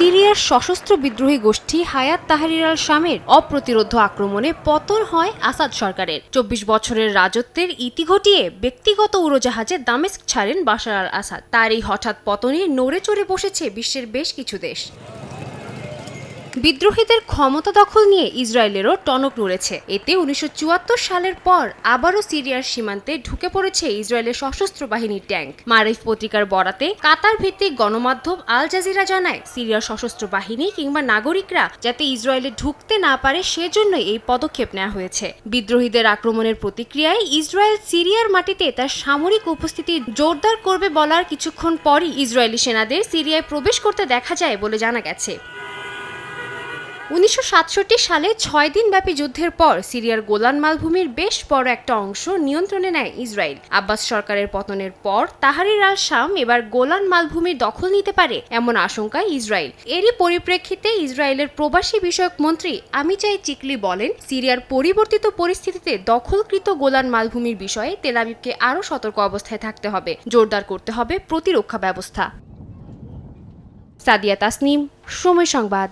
সিরিয়ার সশস্ত্র বিদ্রোহী গোষ্ঠী হায়াত তাহরির আল শামের অপ্রতিরোধ্য আক্রমণে পতন হয় আসাদ সরকারের। ২৪ বছরের রাজত্বের ইতি ঘটিয়ে ব্যক্তিগত উড়োজাহাজে দামেস্ক ছাড়েন বাশার আল আসাদ। তার এই হঠাৎ পতনে নড়ে চড়ে বসেছে বিশ্বের বেশ কিছু দেশ। বিদ্রোহীদের ক্ষমতা দখল নিয়ে ইসরায়েলেরও টনক নড়েছে। এতে ১৯৭৪ সালের পর আবারও সিরিয়ার সীমান্তে ঢুকে পড়েছে ইসরায়েলের সশস্ত্র বাহিনীর ট্যাঙ্ক। মারিফ পত্রিকার বরাতে কাতার ভিত্তিক গণমাধ্যম আল জাজিরা জানায়, সিরিয়ার সশস্ত্র বাহিনী কিংবা নাগরিকরা যাতে ইসরায়েলে ঢুকতে না পারে সেজন্যই এই পদক্ষেপ নেওয়া হয়েছে। বিদ্রোহীদের আক্রমণের প্রতিক্রিয়ায় ইসরায়েল সিরিয়ার মাটিতে তার সামরিক উপস্থিতি জোরদার করবে বলার কিছুক্ষণ পরই ইসরায়েলি সেনাদের সিরিয়ায় প্রবেশ করতে দেখা যায় বলে জানা গেছে। ১৯৬৭ সালে ৬ দিনব্যাপী যুদ্ধের পর সিরিয়ার গোলান মালভূমির বেশ বড় একটা অংশ নিয়ন্ত্রণে নেয় ইসরায়েল। আব্বাস সরকারের পতনের পর তাহরির আল শাম এবার গোলান মালভূমির দখল নিতে পারে এমন আশঙ্কায় ইসরায়েল। এরই পরিপ্রেক্ষিতে ইসরায়েলের প্রবাসী বিষয়ক মন্ত্রী আমিচাই চিকলি বলেন, সিরিয়ার পরিবর্তিত পরিস্থিতিতে দখলকৃত গোলান মালভূমির বিষয়ে তেল আবিবকে আরও সতর্ক অবস্থায় থাকতে হবে, জোরদার করতে হবে প্রতিরক্ষা ব্যবস্থা। সাদিয়া তাসনিম, সময় সংবাদ।